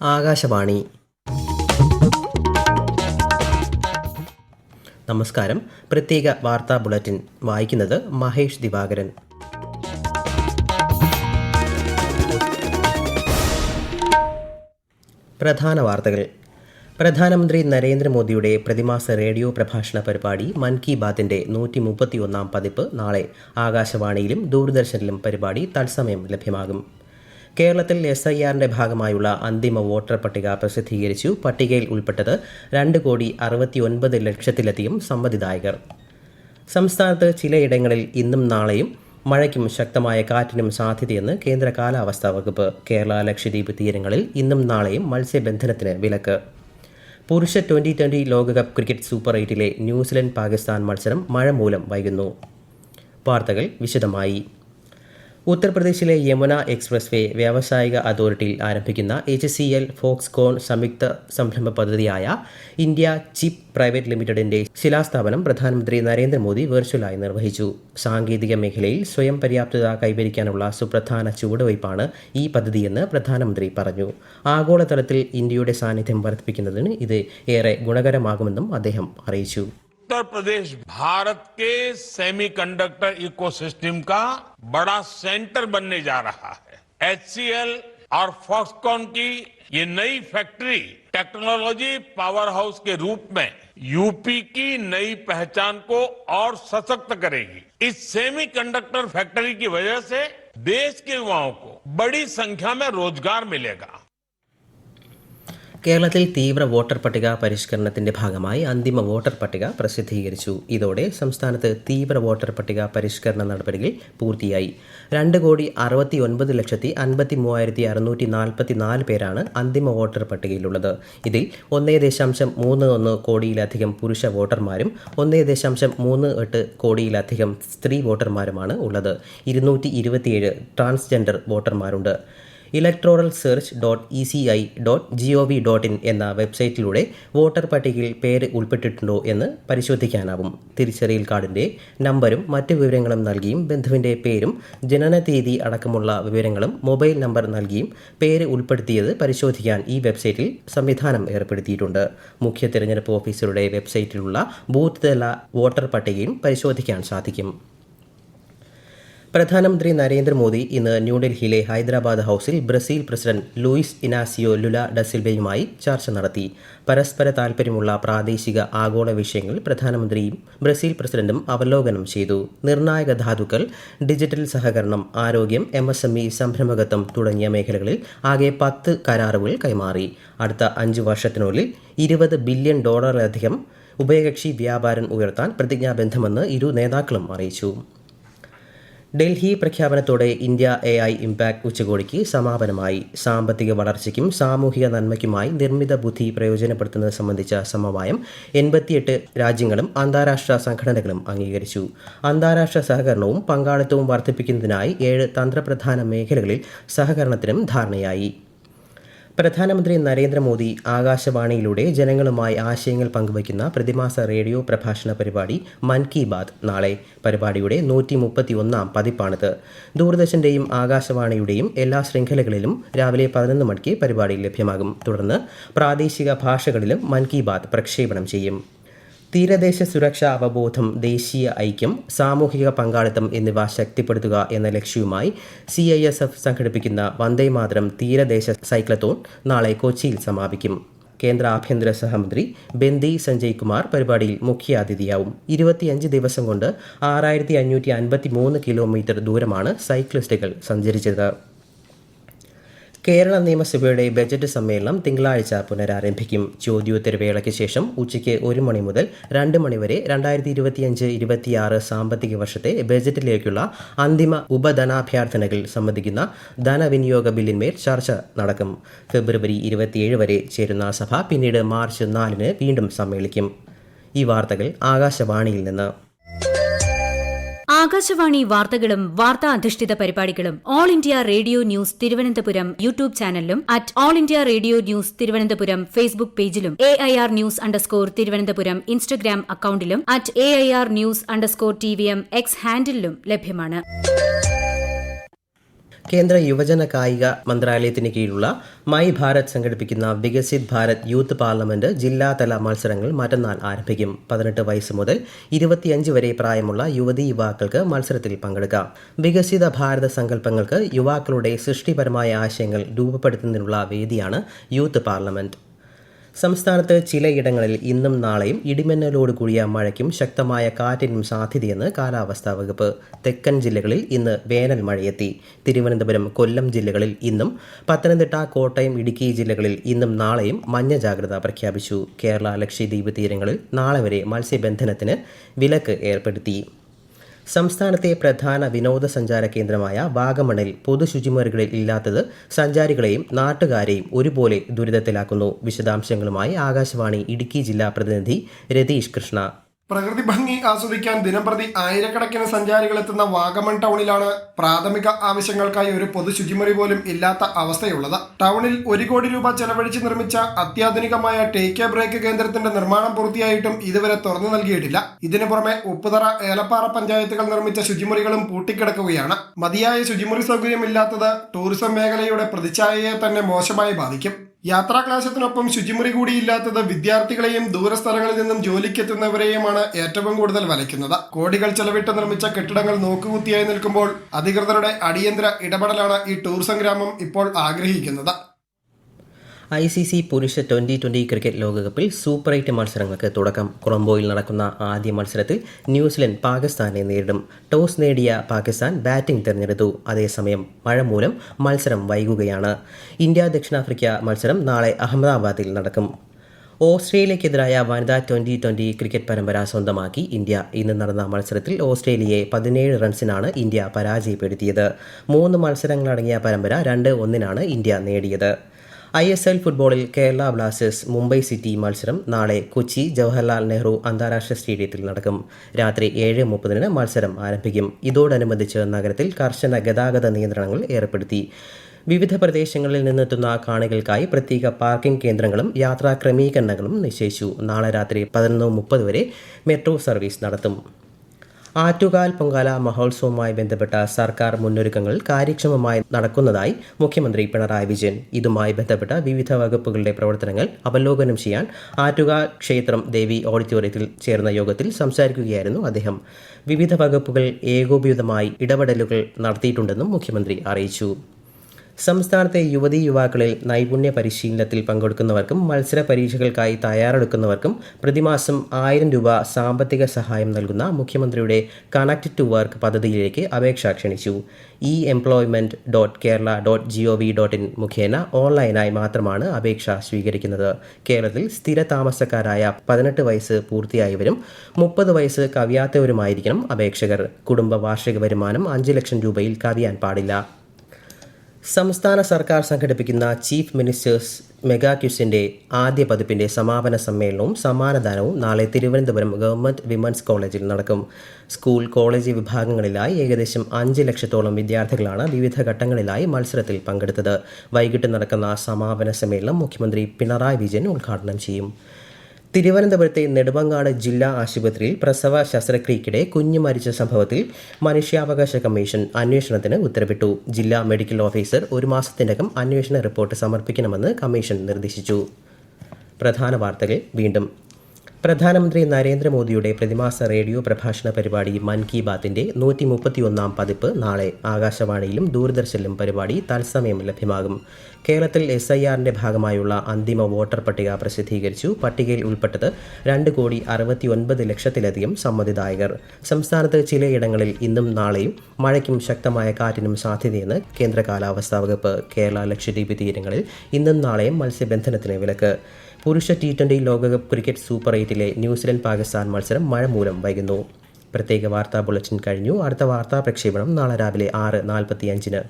ആകാശവാണി. നമസ്കാരം. പ്രത്യേക വാർത്താ ബുള്ളറ്റിൻ വായിക്കുന്നത് മഹേഷ് ദിവാകരൻ. പ്രധാന വാർത്തകൾ. പ്രധാനമന്ത്രി നരേന്ദ്രമോദിയുടെ പ്രതിമാസ റേഡിയോ പ്രഭാഷണ പരിപാടി മൻ കി ബാത്തിന്റെ 131 പതിപ്പ് നാളെ ആകാശവാണിയിലും ദൂരദർശനിലും പരിപാടി തത്സമയം ലഭ്യമാകും. കേരളത്തിൽ SIRന്റെ ഭാഗമായുള്ള അന്തിമ വോട്ടർ പട്ടിക പ്രസിദ്ധീകരിച്ചു. പട്ടികയിൽ ഉൾപ്പെട്ടത് 2,69,00,000-ലധികം സമ്മതിദായകർ. സംസ്ഥാനത്ത് ചിലയിടങ്ങളിൽ ഇന്നും നാളെയും മഴയ്ക്കും ശക്തമായ കാറ്റിനും സാധ്യതയെന്ന് കേന്ദ്ര കാലാവസ്ഥാ വകുപ്പ്. കേരള ലക്ഷദ്വീപ് തീരങ്ങളിൽ ഇന്നും നാളെയും മത്സ്യബന്ധനത്തിന് വിലക്ക്. പുരുഷ T20 ലോകകപ്പ് ക്രിക്കറ്റ് സൂപ്പർ 8ലെ ന്യൂസിലൻഡ് പാകിസ്ഥാൻ മത്സരം മഴ മൂലം വൈകുന്നു. വാർത്തകൾ വിശദമായി. ഉത്തർപ്രദേശിലെ യമുന എക്സ്പ്രസ് വേ വ്യാവസായിക അതോറിറ്റിയിൽ ആരംഭിക്കുന്ന HCL ഫോക്സ്കോൺ സംയുക്ത സംരംഭ പദ്ധതിയായ ഇന്ത്യ ചിപ്പ് പ്രൈവറ്റ് ലിമിറ്റഡിന്റെ ശിലാസ്ഥാപനം പ്രധാനമന്ത്രി നരേന്ദ്രമോദി വെർച്വലായി നിർവഹിച്ചു. സാങ്കേതിക മേഖലയിൽ സ്വയം പര്യാപ്തത കൈവരിക്കാനുള്ള സുപ്രധാന ചുവടുവയ്പ്പാണ് ഈ പദ്ധതിയെന്ന് പ്രധാനമന്ത്രി പറഞ്ഞു. ആഗോളതലത്തിൽ ഇന്ത്യയുടെ സാന്നിധ്യം വർദ്ധിപ്പിക്കുന്നതിന് ഇത് ഏറെ ഗുണകരമാകുമെന്നും അദ്ദേഹം അറിയിച്ചു. उत्तर प्रदेश भारत के सेमीकंडक्टर इकोसिस्टम का बड़ा सेंटर बनने जा रहा है. HCL और फॉक्सकॉन की ये नई फैक्ट्री टेक्नोलॉजी पावर हाउस के रूप में यूपी की नई पहचान को और सशक्त करेगी. इस सेमीकंडक्टर फैक्ट्री की वजह से देश के युवाओं को बड़ी संख्या में रोजगार मिलेगा. കേരളത്തിൽ തീവ്ര വോട്ടർ പട്ടിക പരിഷ്കരണത്തിന്റെ ഭാഗമായി അന്തിമ വോട്ടർ പട്ടിക പ്രസിദ്ധീകരിച്ചു. ഇതോടെ സംസ്ഥാനത്ത് തീവ്ര വോട്ടർ പട്ടിക പരിഷ്കരണ നടപടികൾ പൂർത്തിയായി. 2,60,53,644 പേരാണ് അന്തിമ വോട്ടർ പട്ടികയിലുള്ളത്. ഇതിൽ 1.31 കോടിയിലധികം പുരുഷ വോട്ടർമാരും 1.38 കോടിയിലധികം സ്ത്രീ വോട്ടർമാരുമാണ് ഉള്ളത്. 227 ട്രാൻസ്ജെൻഡർ വോട്ടർമാരുണ്ട്. electoralsearch.eci.gov.in എന്ന വെബ്സൈറ്റിലൂടെ വോട്ടർ പട്ടികയിൽ പേര് ഉൾപ്പെട്ടിട്ടുണ്ടോ എന്ന് പരിശോധിക്കാനാവും. തിരിച്ചറിയൽ കാർഡിന്റെ നമ്പരും മറ്റ് വിവരങ്ങളും നൽകിയും ബന്ധുവിന്റെ പേരും ജനനതീയതി അടക്കമുള്ള വിവരങ്ങളും മൊബൈൽ നമ്പർ നൽകിയും പേര് ഉൾപ്പെടുത്തിയത് പരിശോധിക്കാൻ ഈ വെബ്സൈറ്റിൽ സംവിധാനം ഏർപ്പെടുത്തിയിട്ടുണ്ട്. മുഖ്യ തെരഞ്ഞെടുപ്പ് ഓഫീസറുടെ വെബ്സൈറ്റിലുള്ള ബൂത്ത് തല വോട്ടർ പട്ടികയും പരിശോധിക്കാൻ സാധിക്കും. പ്രധാനമന്ത്രി നരേന്ദ്രമോദി ഇന്ന് ന്യൂഡൽഹിയിലെ ഹൈദരാബാദ് ഹൌസിൽ Brazil president Luiz Inacio Lula ഡസിൽവയുമായി ചർച്ച നടത്തി. പരസ്പര താൽപര്യമുള്ള പ്രാദേശിക ആഗോള വിഷയങ്ങൾ പ്രധാനമന്ത്രിയും ബ്രസീൽ പ്രസിഡന്റും അവലോകനം ചെയ്തു. നിർണായക ധാതുക്കൾ, ഡിജിറ്റൽ സഹകരണം, ആരോഗ്യം, MSME സംരംഭകത്വം തുടങ്ങിയ മേഖലകളിൽ ആകെ 10 കരാറുകൾ കൈമാറി. അടുത്ത 5 വർഷത്തിനുള്ളിൽ $20 ബില്യൺ ഉഭയകക്ഷി വ്യാപാരം ഉയർത്താൻ പ്രതിജ്ഞാബദ്ധമെന്ന് ഇരു നേതാക്കളും അറിയിച്ചു. ഡൽഹി പ്രഖ്യാപനത്തോടെ ഇന്ത്യ AI ഇംപാക്ട് ഉച്ചകോടിക്ക് സമാപനമായി. സാമ്പത്തിക വളർച്ചയ്ക്കും സാമൂഹിക നന്മയ്ക്കുമായി നിർമ്മിത ബുദ്ധി പ്രയോജനപ്പെടുത്തുന്നത് സംബന്ധിച്ച സമവായം 88 രാജ്യങ്ങളും അന്താരാഷ്ട്ര സംഘടനകളും അംഗീകരിച്ചു. അന്താരാഷ്ട്ര സഹകരണവും പങ്കാളിത്തവും വർദ്ധിപ്പിക്കുന്നതിനായി 7 തന്ത്രപ്രധാന മേഖലകളിൽ സഹകരണത്തിനും ധാരണയായി. പ്രധാനമന്ത്രി നരേന്ദ്രമോദി ആകാശവാണിയിലൂടെ ജനങ്ങളുമായി ആശയങ്ങൾ പങ്കുവയ്ക്കുന്ന പ്രതിമാസ റേഡിയോ പ്രഭാഷണ പരിപാടി മൻ കി ബാത് നാളെ. പരിപാടിയുടെ 131 പതിപ്പാണിത്. ദൂരദർശന്റെയും ആകാശവാണിയുടെയും എല്ലാ ശൃംഖലകളിലും രാവിലെ 11 മണിക്ക് പരിപാടി ലഭ്യമാകും. തുടർന്ന് പ്രാദേശിക ഭാഷകളിലും മൻ കി ബാത് പ്രക്ഷേപണം ചെയ്യും. തീരദേശ സുരക്ഷാ അവബോധം, ദേശീയ ഐക്യം, സാമൂഹിക പങ്കാളിത്തം എന്നിവ ശക്തിപ്പെടുത്തുക എന്ന ലക്ഷ്യവുമായി CISF സംഘടിപ്പിക്കുന്ന വന്ദേമാതരം തീരദേശ സൈക്ലത്തോൺ നാളെ കൊച്ചിയിൽ സമാപിക്കും. കേന്ദ്ര ആഭ്യന്തര സഹമന്ത്രി ബെന്ദി സഞ്ജയ് കുമാർ പരിപാടിയിൽ മുഖ്യാതിഥിയാവും. 25 ദിവസം കൊണ്ട് 6,553 കിലോമീറ്റർ ദൂരമാണ് സൈക്ലിസ്റ്റുകൾ സഞ്ചരിച്ചത്. കേരള നിയമസഭയുടെ ബജറ്റ് സമ്മേളനം തിങ്കളാഴ്ച പുനരാരംഭിക്കും. ചോദ്യോത്തരവേളയ്ക്ക് ശേഷം ഉച്ചയ്ക്ക് 1 മണി മുതൽ 2 മണി വരെ 2025-26 സാമ്പത്തിക വർഷത്തെ ബജറ്റിലേക്കുള്ള അന്തിമ ഉപധനാഭ്യർത്ഥനകൾ സംബന്ധിക്കുന്ന ധനവിനിയോഗ ബില്ലിന്മേൽ ചർച്ച നടക്കും. ഫെബ്രുവരി 27 വരെ ചേരുന്ന സഭ പിന്നീട് മാർച്ച് 4 വീണ്ടും സമ്മേളിക്കും. ഈ വാർത്തകൾ ആകാശവാണിയിൽ നിന്ന്. ആകാശവാണി വാർത്തകളും വാർത്താ അധിഷ്ഠിത പരിപാടികളും All India Radio news Thiruvananthapuram YouTube ചാനലിലും @All India Radio news Thiruvananthapuram Facebook പേജിലും AIR ന്യൂസ് _തിരുവനന്തപുരം ഇൻസ്റ്റഗ്രാം അക്കൌണ്ടിലും @AIR ന്യൂസ് _TVM X ഹാൻഡിലും ലഭ്യമാണ്. കേന്ദ്ര യുവജന കായിക മന്ത്രാലയത്തിന് കീഴിലുള്ള മൈ ഭാരത് സംഘടിപ്പിക്കുന്ന വികസിത് ഭാരത് യൂത്ത് പാർലമെന്റ് ജില്ലാതല മത്സരങ്ങൾ മറ്റന്നാൾ ആരംഭിക്കും. 18 വയസ്സ് മുതൽ 25 വരെ പ്രായമുള്ള യുവതീ യുവാക്കൾക്ക് മത്സരത്തിൽ പങ്കെടുക്കാം. വികസിത ഭാരത സങ്കല്പങ്ങൾക്ക് യുവാക്കളുടെ സൃഷ്ടിപരമായ ആശയങ്ങൾ രൂപപ്പെടുത്തുന്നതിനുള്ള വേദിയാണ് യൂത്ത് പാർലമെന്റ്. സംസ്ഥാനത്ത് ചിലയിടങ്ങളിൽ ഇന്നും നാളെയും ഇടിമിന്നലോട് കൂടിയ മഴയ്ക്കും ശക്തമായ കാറ്റിനും സാധ്യതയെന്ന് കാലാവസ്ഥാ വകുപ്പ്. തെക്കൻ ജില്ലകളിൽ ഇന്ന് വേനൽ മഴയെത്തി. തിരുവനന്തപുരം, കൊല്ലം ജില്ലകളിൽ ഇന്നും, പത്തനംതിട്ട, കോട്ടയം, ഇടുക്കി ജില്ലകളിൽ ഇന്നും നാളെയും മഞ്ഞ ജാഗ്രത പ്രഖ്യാപിച്ചു. കേരള, ലക്ഷദ്വീപ് തീരങ്ങളിൽ നാളെ വരെ മത്സ്യബന്ധനത്തിന് വിലക്ക് ഏർപ്പെടുത്തി. സംസ്ഥാനത്തെ പ്രധാന വിനോദസഞ്ചാര കേന്ദ്രമായ വാഗമണിൽ പൊതുശുചിമുറികളിൽ ഇല്ലാത്തത് സഞ്ചാരികളെയും നാട്ടുകാരെയും ഒരുപോലെ ദുരിതത്തിലാക്കുന്നു. വിശദാംശങ്ങളുമായി ആകാശവാണി ഇടുക്കി ജില്ലാ പ്രതിനിധി രതീഷ് കൃഷ്ണ. പ്രകൃതി ഭംഗി ആസ്വദിക്കാൻ ദിനംപ്രതി ആയിരക്കണക്കിന് സഞ്ചാരികൾ എത്തുന്ന വാഗമൺ ടൗണിലാണ് പ്രാഥമിക ആവശ്യങ്ങൾക്കായി ഒരു പൊതു ശുചിമുറി പോലും ഇല്ലാത്ത അവസ്ഥയുള്ളത്. ടൗണിൽ 1 കോടി രൂപ ചെലവഴിച്ച് നിർമ്മിച്ച അത്യാധുനികമായ ടേക്ക് എ ബ്രേക്ക് കേന്ദ്രത്തിന്റെ നിർമ്മാണം പൂർത്തിയായിട്ടും ഇതുവരെ തുറന്നു നൽകിയിട്ടില്ല. ഇതിനു പുറമെ ഉപ്പുതറ, ഏലപ്പാറ പഞ്ചായത്തുകൾ നിർമ്മിച്ച ശുചിമുറികളും പൂട്ടിക്കിടക്കുകയാണ്. മതിയായ ശുചിമുറി സൗകര്യമില്ലാത്തത് ടൂറിസം മേഖലയുടെ പ്രതിച്ഛായയെ തന്നെ മോശമായി ബാധിക്കും. യാത്രാക്ലേശത്തിനൊപ്പം ശുചിമുറി കൂടിയില്ലാത്തത് വിദ്യാർത്ഥികളെയും ദൂരസ്ഥലങ്ങളിൽ നിന്നും ജോലിക്കെത്തുന്നവരെയുമാണ് ഏറ്റവും കൂടുതൽ വലയ്ക്കുന്നത്. കോടികൾ ചെലവിട്ട് നിർമ്മിച്ച കെട്ടിടങ്ങൾ നോക്കുകുത്തിയായി നിൽക്കുമ്പോൾ അധികൃതരുടെ അടിയന്തര ഇടപെടലാണ് ഈ ടൂറിസം ഗ്രാമം ഇപ്പോൾ ആഗ്രഹിക്കുന്നത്. ICC പുരുഷ 2020 ക്രിക്കറ്റ് ലോകകപ്പിൽ സൂപ്പർ 8 മത്സരങ്ങൾക്ക് തുടക്കം. കൊളംബോയിൽ നടക്കുന്ന ആദ്യ മത്സരത്തിൽ ന്യൂസിലൻഡ് പാകിസ്ഥാനെ നേരിടും. ടോസ് നേടിയ പാകിസ്ഥാൻ ബാറ്റിംഗ് തിരഞ്ഞെടുത്തു. അതേസമയം മഴ മൂലം മത്സരം വൈകുകയാണ്. ഇന്ത്യ ദക്ഷിണാഫ്രിക്ക മത്സരം നാളെ അഹമ്മദാബാദിൽ നടക്കും. ഓസ്ട്രേലിയക്കെതിരായ വനിതാ 2020 ക്രിക്കറ്റ് പരമ്പര സ്വന്തമാക്കി ഇന്ത്യ. ഇന്ന് നടന്ന മത്സരത്തിൽ ഓസ്ട്രേലിയയെ 17 റൺസിനാണ് ഇന്ത്യ പരാജയപ്പെടുത്തിയത്. 3 മത്സരങ്ങളടങ്ങിയ പരമ്പര 2-1 ഇന്ത്യ നേടിയത്. ISL ഫുട്ബോളിൽ കേരള ബ്ലാസ്റ്റേഴ്സ് മുംബൈ സിറ്റി മത്സരം നാളെ കൊച്ചി ജവഹർലാൽ നെഹ്റു അന്താരാഷ്ട്ര സ്റ്റേഡിയത്തിൽ നടക്കും. രാത്രി 7:30 മത്സരം ആരംഭിക്കും. ഇതോടനുബന്ധിച്ച് നഗരത്തിൽ കർശന ഗതാഗത നിയന്ത്രണങ്ങൾ ഏർപ്പെടുത്തി. വിവിധ പ്രദേശങ്ങളിൽ നിന്നെത്തുന്ന കാണികൾക്കായി പ്രത്യേക പാർക്കിംഗ് കേന്ദ്രങ്ങളും യാത്രാ ക്രമീകരണങ്ങളും നിശ്ചയിച്ചു. നാളെ രാത്രി 11:30 വരെ മെട്രോ സർവീസ് നടത്തും. ആറ്റുകാൽ പൊങ്കാല മഹോത്സവവുമായി ബന്ധപ്പെട്ട സർക്കാർ മുന്നൊരുക്കങ്ങൾ കാര്യക്ഷമമായി നടക്കുന്നതായി മുഖ്യമന്ത്രി പിണറായി വിജയൻ. ഇതുമായി ബന്ധപ്പെട്ട വിവിധ വകുപ്പുകളുടെ പ്രവർത്തനങ്ങൾ അവലോകനം ചെയ്യാൻ ആറ്റുകാൽ ക്ഷേത്രം ദേവി ഓഡിറ്റോറിയത്തിൽ ചേർന്ന യോഗത്തിൽ സംസാരിക്കുകയായിരുന്നു അദ്ദേഹം. വിവിധ വകുപ്പുകൾ ഏകോപിതമായി ഇടപെടലുകൾ നടത്തിയിട്ടുണ്ടെന്നും മുഖ്യമന്ത്രി അറിയിച്ചു. സംസ്ഥാനത്തെ യുവതീ യുവാക്കളിൽ നൈപുണ്യ പരിശീലനത്തിൽ പങ്കെടുക്കുന്നവർക്കും മത്സര പരീക്ഷകൾക്കായി തയ്യാറെടുക്കുന്നവർക്കും പ്രതിമാസം 1000 രൂപ സാമ്പത്തിക സഹായം നൽകുന്ന മുഖ്യമന്ത്രിയുടെ കണക്ട് ടു വർക്ക് പദ്ധതിയിലേക്ക് അപേക്ഷ ക്ഷണിച്ചു. employment.kerala.gov.in മുഖേന ഓൺലൈനായി മാത്രമാണ് അപേക്ഷ സ്വീകരിക്കുന്നത്. കേരളത്തിൽ സ്ഥിര താമസക്കാരായ 18 വയസ്സ് പൂർത്തിയായവരും 30 വയസ്സ് കവിയാത്തവരുമായിരിക്കണം അപേക്ഷകർ. കുടുംബ വാർഷിക വരുമാനം 5 ലക്ഷം രൂപയിൽ കവിയാൻ പാടില്ല. സംസ്ഥാന സർക്കാർ സംഘടിപ്പിക്കുന്ന ചീഫ് മിനിസ്റ്റേഴ്സ് മെഗാ ക്വിസിന്റെ ആദ്യ പതിപ്പിന്റെ സമാപന സമ്മേളനവും സമ്മാനദാനവും നാളെ തിരുവനന്തപുരം ഗവൺമെന്റ് വിമൻസ് കോളേജിൽ നടക്കും. സ്കൂൾ, കോളേജ് വിഭാഗങ്ങളിലായി ഏകദേശം 5 ലക്ഷത്തോളം വിദ്യാർത്ഥികളാണ് വിവിധ ഘട്ടങ്ങളിലായി മത്സരത്തിൽ പങ്കെടുത്തത്. വൈകിട്ട് നടക്കുന്ന സമാപന സമ്മേളനം മുഖ്യമന്ത്രി പിണറായി വിജയൻ ഉദ്ഘാടനം ചെയ്യും. തിരുവനന്തപുരത്തെ നെടുമങ്ങാട് ജില്ലാ ആശുപത്രിയിൽ പ്രസവ ശസ്ത്രക്രിയയ്ക്കിടെ കുഞ്ഞ് മരിച്ച സംഭവത്തിൽ മനുഷ്യാവകാശ കമ്മീഷൻ അന്വേഷണത്തിന് ഉത്തരവിട്ടു. ജില്ലാ മെഡിക്കൽ ഓഫീസർ 1 മാസത്തിനകം അന്വേഷണ റിപ്പോർട്ട് സമർപ്പിക്കണമെന്ന് കമ്മീഷൻ നിർദ്ദേശിച്ചു. പ്രധാന വാർത്തകൾ വീണ്ടും. പ്രധാനമന്ത്രി നരേന്ദ്രമോദിയുടെ പ്രതിമാസ റേഡിയോ പ്രഭാഷണ പരിപാടി മൻ കി ബാത്തിന്റെ 131 പതിപ്പ് നാളെ ആകാശവാണിയിലും ദൂരദർശനിലും പരിപാടി തത്സമയം ലഭ്യമാകും. കേരളത്തിൽ SIRന്റെ ഭാഗമായുള്ള അന്തിമ വോട്ടർ പട്ടിക പ്രസിദ്ധീകരിച്ചു. പട്ടികയിൽ ഉൾപ്പെട്ടത് 2,69,00,000-ലധികം സമ്മതിദായകർ. സംസ്ഥാനത്ത് ചിലയിടങ്ങളിൽ ഇന്നും നാളെയും മഴയ്ക്കും ശക്തമായ കാറ്റിനും സാധ്യതയെന്ന് കേന്ദ്ര കാലാവസ്ഥാ വകുപ്പ്. കേരള, ലക്ഷദ്വീപ് തീരങ്ങളിൽ ഇന്നും നാളെയും മത്സ്യബന്ധനത്തിന് വിലക്ക്. പുരുഷ T20 ലോകകപ്പ് ക്രിക്കറ്റ് സൂപ്പർ 8-ലെ ന്യൂസിലൻഡ് പാകിസ്ഥാൻ മത്സരം മഴ മൂലം വൈകുന്നു. പ്രത്യേക വാർത്താ ബുള്ളറ്റിൻ കഴിഞ്ഞു. അടുത്ത വാർത്താ പ്രക്ഷേപണം നാളെ രാവിലെ 6:45.